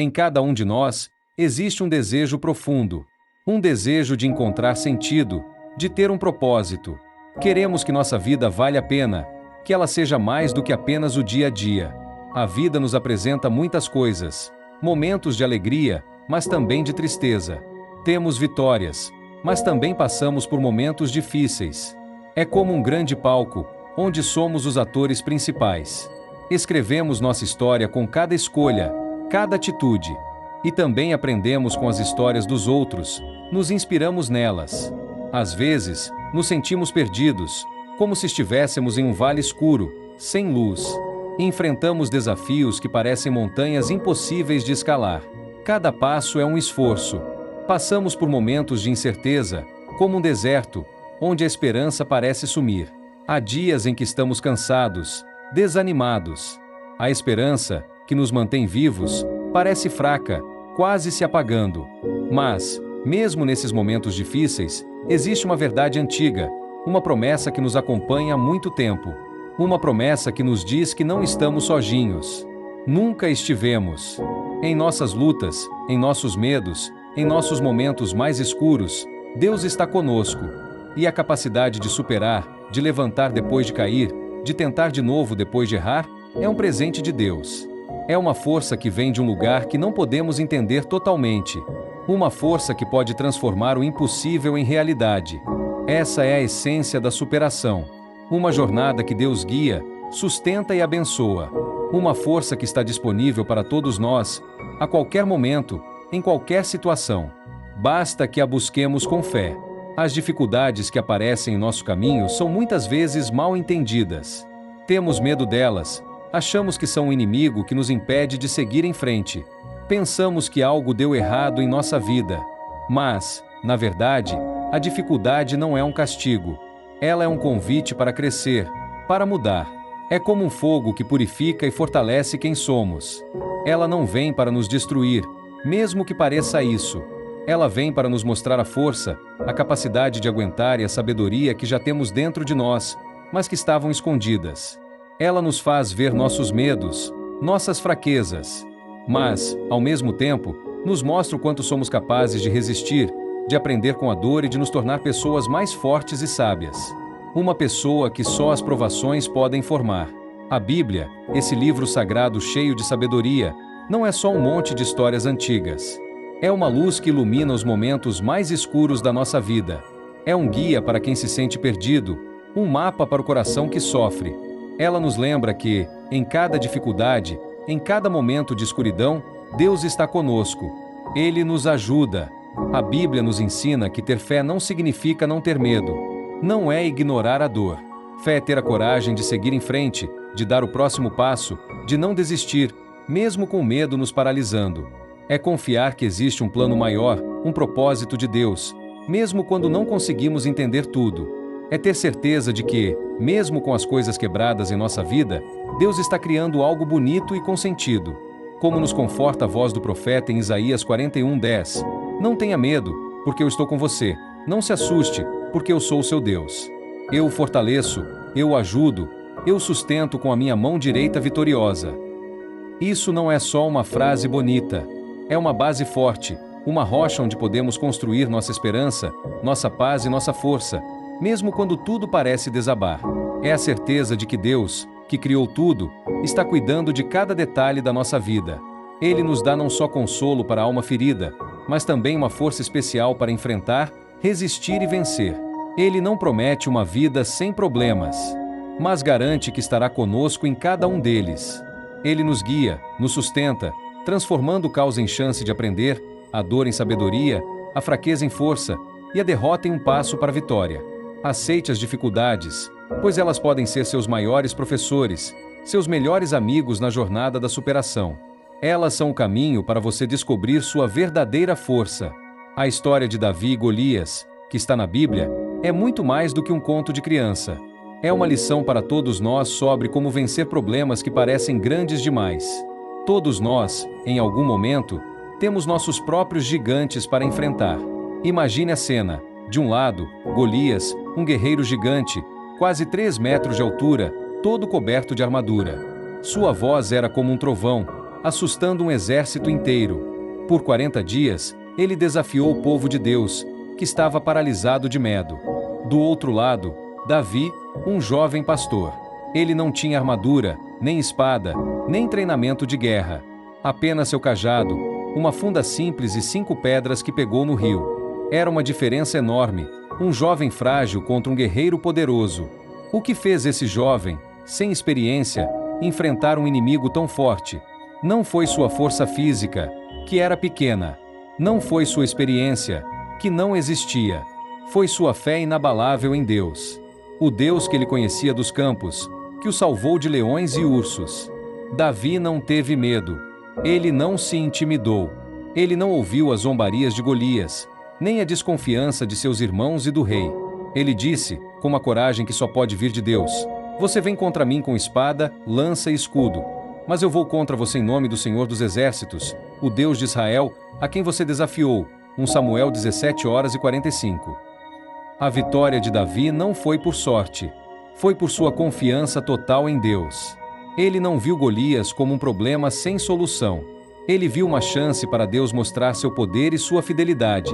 Em cada um de nós, existe um desejo profundo, um desejo de encontrar sentido, de ter um propósito. Queremos que nossa vida valha a pena, que ela seja mais do que apenas o dia a dia. A vida nos apresenta muitas coisas, momentos de alegria, mas também de tristeza. Temos vitórias, mas também passamos por momentos difíceis. É como um grande palco, onde somos os atores principais. Escrevemos nossa história com cada escolha, cada atitude. E também aprendemos com as histórias dos outros, nos inspiramos nelas. Às vezes, nos sentimos perdidos, como se estivéssemos em um vale escuro, sem luz. Enfrentamos desafios que parecem montanhas impossíveis de escalar. Cada passo é um esforço. Passamos por momentos de incerteza, como um deserto, onde a esperança parece sumir. Há dias em que estamos cansados, desanimados. A esperança, que nos mantém vivos, parece fraca, quase se apagando. Mas, mesmo nesses momentos difíceis, existe uma verdade antiga, uma promessa que nos acompanha há muito tempo. Uma promessa que nos diz que não estamos sozinhos. Nunca estivemos. Em nossas lutas, em nossos medos, em nossos momentos mais escuros, Deus está conosco. E a capacidade de superar, de levantar depois de cair, de tentar de novo depois de errar, é um presente de Deus. É uma força que vem de um lugar que não podemos entender totalmente. Uma força que pode transformar o impossível em realidade. Essa é a essência da superação. Uma jornada que Deus guia, sustenta e abençoa. Uma força que está disponível para todos nós, a qualquer momento, em qualquer situação. Basta que a busquemos com fé. As dificuldades que aparecem em nosso caminho são muitas vezes mal entendidas. Temos medo delas, achamos que são um inimigo que nos impede de seguir em frente. Pensamos que algo deu errado em nossa vida. Mas, na verdade, a dificuldade não é um castigo. Ela é um convite para crescer, para mudar. É como um fogo que purifica e fortalece quem somos. Ela não vem para nos destruir, mesmo que pareça isso. Ela vem para nos mostrar a força, a capacidade de aguentar e a sabedoria que já temos dentro de nós, mas que estavam escondidas. Ela nos faz ver nossos medos, nossas fraquezas. Mas, ao mesmo tempo, nos mostra o quanto somos capazes de resistir, de aprender com a dor e de nos tornar pessoas mais fortes e sábias. Uma pessoa que só as provações podem formar. A Bíblia, esse livro sagrado cheio de sabedoria, não é só um monte de histórias antigas. É uma luz que ilumina os momentos mais escuros da nossa vida. É um guia para quem se sente perdido, um mapa para o coração que sofre. Ela nos lembra que, em cada dificuldade, em cada momento de escuridão, Deus está conosco. Ele nos ajuda. A Bíblia nos ensina que ter fé não significa não ter medo. Não é ignorar a dor. Fé é ter a coragem de seguir em frente, de dar o próximo passo, de não desistir, mesmo com o medo nos paralisando. É confiar que existe um plano maior, um propósito de Deus, mesmo quando não conseguimos entender tudo. É ter certeza de que, mesmo com as coisas quebradas em nossa vida, Deus está criando algo bonito e com sentido. Como nos conforta a voz do profeta em Isaías 41:10. Não tenha medo, porque eu estou com você. Não se assuste, porque eu sou o seu Deus. Eu o fortaleço, eu o ajudo, eu o sustento com a minha mão direita vitoriosa. Isso não é só uma frase bonita. É uma base forte, uma rocha onde podemos construir nossa esperança, nossa paz e nossa força, mesmo quando tudo parece desabar. É a certeza de que Deus, que criou tudo, está cuidando de cada detalhe da nossa vida. Ele nos dá não só consolo para a alma ferida, mas também uma força especial para enfrentar, resistir e vencer. Ele não promete uma vida sem problemas, mas garante que estará conosco em cada um deles. Ele nos guia, nos sustenta, transformando o caos em chance de aprender, a dor em sabedoria, a fraqueza em força e a derrota em um passo para a vitória. Aceite as dificuldades, pois elas podem ser seus maiores professores, seus melhores amigos na jornada da superação. Elas são o caminho para você descobrir sua verdadeira força. A história de Davi e Golias, que está na Bíblia, é muito mais do que um conto de criança. É uma lição para todos nós sobre como vencer problemas que parecem grandes demais. Todos nós, em algum momento, temos nossos próprios gigantes para enfrentar. Imagine a cena. De um lado, Golias, um guerreiro gigante, quase 3 metros de altura, todo coberto de armadura. Sua voz era como um trovão, assustando um exército inteiro. Por 40 dias, ele desafiou o povo de Deus, que estava paralisado de medo. Do outro lado, Davi, um jovem pastor. Ele não tinha armadura, nem espada, nem treinamento de guerra. Apenas seu cajado, uma funda simples e 5 pedras que pegou no rio. Era uma diferença enorme, um jovem frágil contra um guerreiro poderoso. O que fez esse jovem, sem experiência, enfrentar um inimigo tão forte? Não foi sua força física, que era pequena. Não foi sua experiência, que não existia. Foi sua fé inabalável em Deus. O Deus que ele conhecia dos campos, que o salvou de leões e ursos. Davi não teve medo. Ele não se intimidou. Ele não ouviu as zombarias de Golias, nem a desconfiança de seus irmãos e do rei. Ele disse, com uma coragem que só pode vir de Deus: "Você vem contra mim com espada, lança e escudo, mas eu vou contra você em nome do Senhor dos Exércitos, o Deus de Israel, a quem você desafiou." 1 Samuel 17:45. A vitória de Davi não foi por sorte. Foi por sua confiança total em Deus. Ele não viu Golias como um problema sem solução. Ele viu uma chance para Deus mostrar seu poder e sua fidelidade.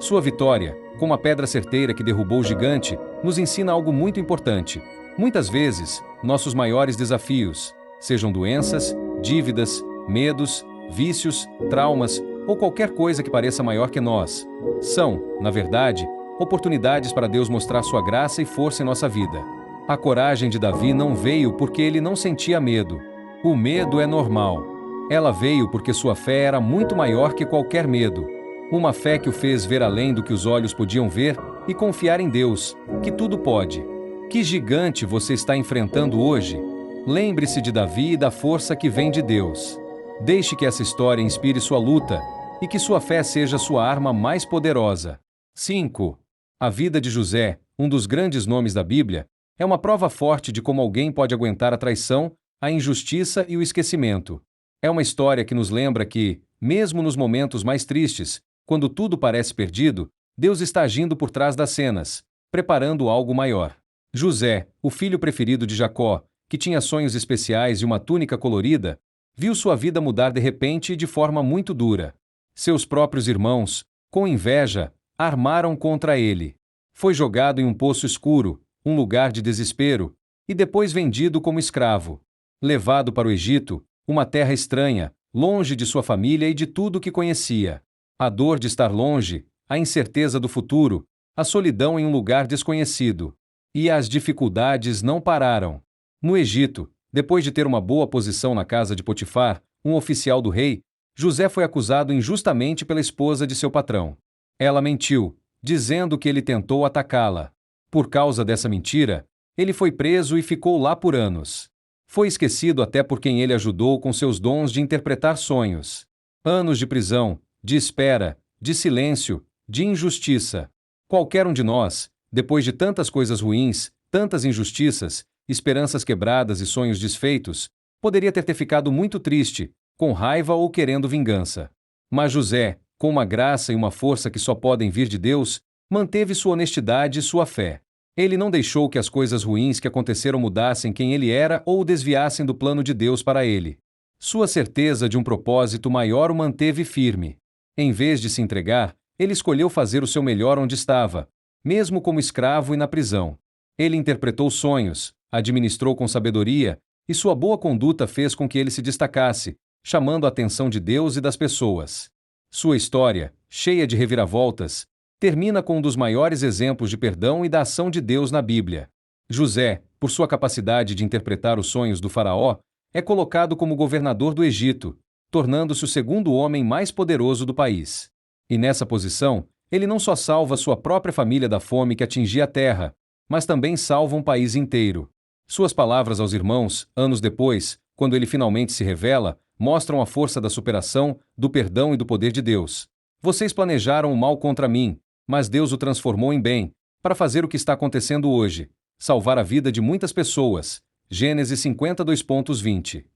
Sua vitória, como a pedra certeira que derrubou o gigante, nos ensina algo muito importante. Muitas vezes, nossos maiores desafios, sejam doenças, dívidas, medos, vícios, traumas ou qualquer coisa que pareça maior que nós, são, na verdade, oportunidades para Deus mostrar sua graça e força em nossa vida. A coragem de Davi não veio porque ele não sentia medo. O medo é normal. Ela veio porque sua fé era muito maior que qualquer medo. Uma fé que o fez ver além do que os olhos podiam ver e confiar em Deus, que tudo pode. Que gigante você está enfrentando hoje? Lembre-se de Davi e da força que vem de Deus. Deixe que essa história inspire sua luta e que sua fé seja sua arma mais poderosa. 5. A vida de José, um dos grandes nomes da Bíblia, é uma prova forte de como alguém pode aguentar a traição, a injustiça e o esquecimento. É uma história que nos lembra que, mesmo nos momentos mais tristes, quando tudo parece perdido, Deus está agindo por trás das cenas, preparando algo maior. José, o filho preferido de Jacó, que tinha sonhos especiais e uma túnica colorida, viu sua vida mudar de repente e de forma muito dura. Seus próprios irmãos, com inveja, armaram contra ele. Foi jogado em um poço escuro, um lugar de desespero, e depois vendido como escravo. Levado para o Egito, uma terra estranha, longe de sua família e de tudo que conhecia. A dor de estar longe, a incerteza do futuro, a solidão em um lugar desconhecido. E as dificuldades não pararam. No Egito, depois de ter uma boa posição na casa de Potifar, um oficial do rei, José foi acusado injustamente pela esposa de seu patrão. Ela mentiu, dizendo que ele tentou atacá-la. Por causa dessa mentira, ele foi preso e ficou lá por anos. Foi esquecido até por quem ele ajudou com seus dons de interpretar sonhos. Anos de prisão, de espera, de silêncio, de injustiça. Qualquer um de nós, depois de tantas coisas ruins, tantas injustiças, esperanças quebradas e sonhos desfeitos, poderia ter ficado muito triste, com raiva ou querendo vingança. Mas José, com uma graça e uma força que só podem vir de Deus, manteve sua honestidade e sua fé. Ele não deixou que as coisas ruins que aconteceram mudassem quem ele era ou o desviassem do plano de Deus para ele. Sua certeza de um propósito maior o manteve firme. Em vez de se entregar, ele escolheu fazer o seu melhor onde estava, mesmo como escravo e na prisão. Ele interpretou sonhos, administrou com sabedoria, e sua boa conduta fez com que ele se destacasse, chamando a atenção de Deus e das pessoas. Sua história, cheia de reviravoltas, termina com um dos maiores exemplos de perdão e da ação de Deus na Bíblia. José, por sua capacidade de interpretar os sonhos do faraó, é colocado como governador do Egito, tornando-se o segundo homem mais poderoso do país. E nessa posição, ele não só salva sua própria família da fome que atingia a terra, mas também salva um país inteiro. Suas palavras aos irmãos, anos depois, quando ele finalmente se revela, mostram a força da superação, do perdão e do poder de Deus. Vocês planejaram o mal contra mim, mas Deus o transformou em bem, para fazer o que está acontecendo hoje, salvar a vida de muitas pessoas. Gênesis 52:20.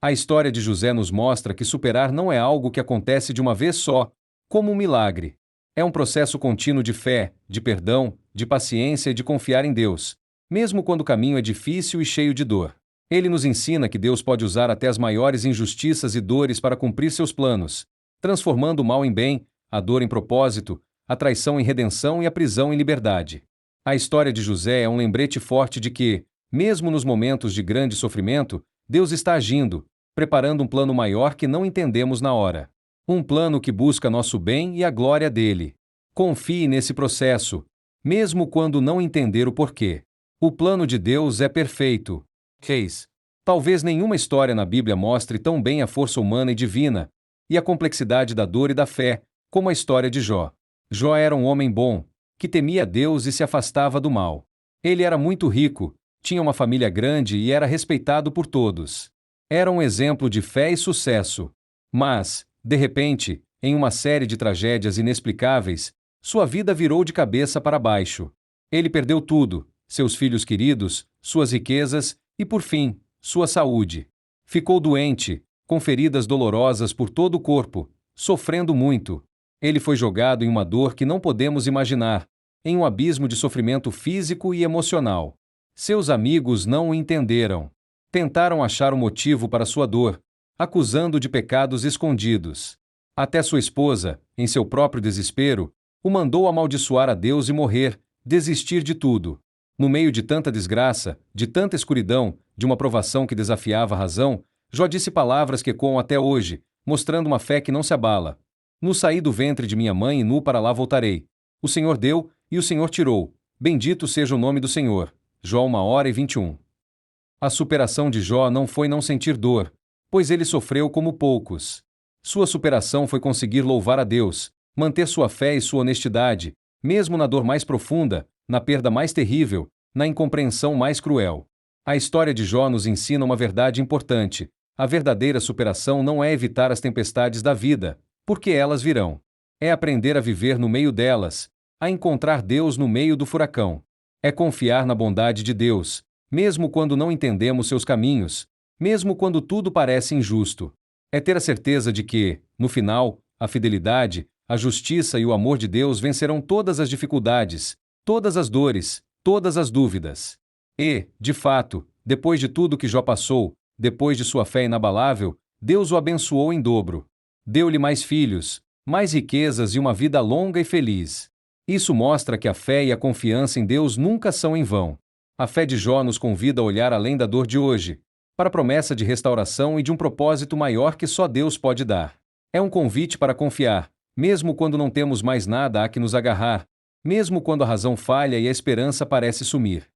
A história de José nos mostra que superar não é algo que acontece de uma vez só, como um milagre. É um processo contínuo de fé, de perdão, de paciência e de confiar em Deus, mesmo quando o caminho é difícil e cheio de dor. Ele nos ensina que Deus pode usar até as maiores injustiças e dores para cumprir seus planos, transformando o mal em bem, a dor em propósito, a traição em redenção e a prisão em liberdade. A história de José é um lembrete forte de que, mesmo nos momentos de grande sofrimento, Deus está agindo, preparando um plano maior que não entendemos na hora. Um plano que busca nosso bem e a glória dele. Confie nesse processo, mesmo quando não entender o porquê. O plano de Deus é perfeito. Reis. Talvez nenhuma história na Bíblia mostre tão bem a força humana e divina, e a complexidade da dor e da fé, como a história de Jó. Jó era um homem bom, que temia Deus e se afastava do mal. Ele era muito rico, tinha uma família grande e era respeitado por todos. Era um exemplo de fé e sucesso. Mas, de repente, em uma série de tragédias inexplicáveis, sua vida virou de cabeça para baixo. Ele perdeu tudo: seus filhos queridos, suas riquezas e, por fim, sua saúde. Ficou doente, com feridas dolorosas por todo o corpo, sofrendo muito. Ele foi jogado em uma dor que não podemos imaginar, em um abismo de sofrimento físico e emocional. Seus amigos não o entenderam. Tentaram achar um motivo para sua dor, acusando-o de pecados escondidos. Até sua esposa, em seu próprio desespero, o mandou amaldiçoar a Deus e morrer, desistir de tudo. No meio de tanta desgraça, de tanta escuridão, de uma provação que desafiava a razão, Jó disse palavras que ecoam até hoje, mostrando uma fé que não se abala. No saí do ventre de minha mãe e nu para lá voltarei. O Senhor deu, e o Senhor tirou. Bendito seja o nome do Senhor. Jó 1h21. A superação de Jó não foi não sentir dor, pois ele sofreu como poucos. Sua superação foi conseguir louvar a Deus, manter sua fé e sua honestidade, mesmo na dor mais profunda, na perda mais terrível, na incompreensão mais cruel. A história de Jó nos ensina uma verdade importante: a verdadeira superação não é evitar as tempestades da vida, porque elas virão. É aprender a viver no meio delas, a encontrar Deus no meio do furacão. É confiar na bondade de Deus, mesmo quando não entendemos seus caminhos, mesmo quando tudo parece injusto. É ter a certeza de que, no final, a fidelidade, a justiça e o amor de Deus vencerão todas as dificuldades, todas as dores, todas as dúvidas. E, de fato, depois de tudo que Jó passou, depois de sua fé inabalável, Deus o abençoou em dobro. Deu-lhe mais filhos, mais riquezas e uma vida longa e feliz. Isso mostra que a fé e a confiança em Deus nunca são em vão. A fé de Jó nos convida a olhar além da dor de hoje, para a promessa de restauração e de um propósito maior que só Deus pode dar. É um convite para confiar, mesmo quando não temos mais nada a que nos agarrar, mesmo quando a razão falha e a esperança parece sumir.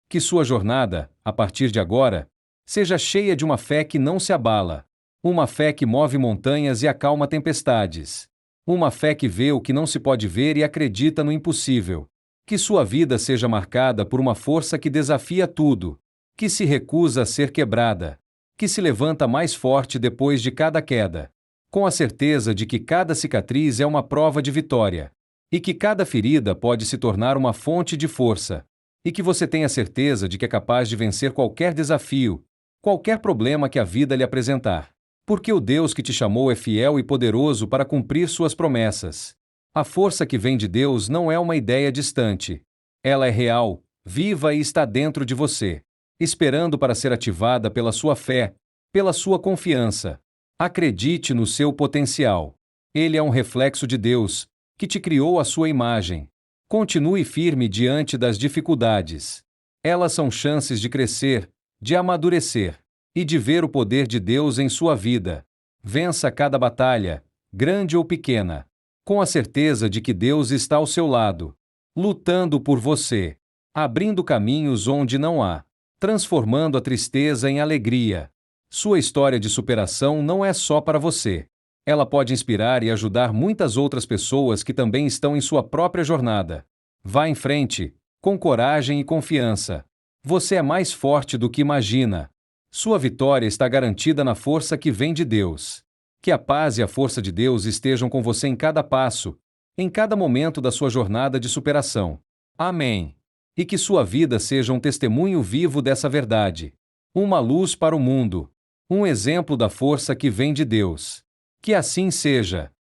Que sua jornada, a partir de agora, seja cheia de uma fé que não se abala. Uma fé que move montanhas e acalma tempestades. Uma fé que vê o que não se pode ver e acredita no impossível. Que sua vida seja marcada por uma força que desafia tudo, que se recusa a ser quebrada, que se levanta mais forte depois de cada queda, com a certeza de que cada cicatriz é uma prova de vitória, e que cada ferida pode se tornar uma fonte de força, e que você tenha certeza de que é capaz de vencer qualquer desafio, qualquer problema que a vida lhe apresentar. Porque o Deus que te chamou é fiel e poderoso para cumprir suas promessas. A força que vem de Deus não é uma ideia distante. Ela é real, viva e está dentro de você, esperando para ser ativada pela sua fé, pela sua confiança. Acredite no seu potencial. Ele é um reflexo de Deus, que te criou à sua imagem. Continue firme diante das dificuldades. Elas são chances de crescer, de amadurecer e de ver o poder de Deus em sua vida. Vença cada batalha, grande ou pequena, com a certeza de que Deus está ao seu lado, lutando por você, abrindo caminhos onde não há, transformando a tristeza em alegria. Sua história de superação não é só para você. Ela pode inspirar e ajudar muitas outras pessoas que também estão em sua própria jornada. Vá em frente, com coragem e confiança. Você é mais forte do que imagina. Sua vitória está garantida na força que vem de Deus. Que a paz e a força de Deus estejam com você em cada passo, em cada momento da sua jornada de superação. Amém. E que sua vida seja um testemunho vivo dessa verdade. Uma luz para o mundo. Um exemplo da força que vem de Deus. Que assim seja.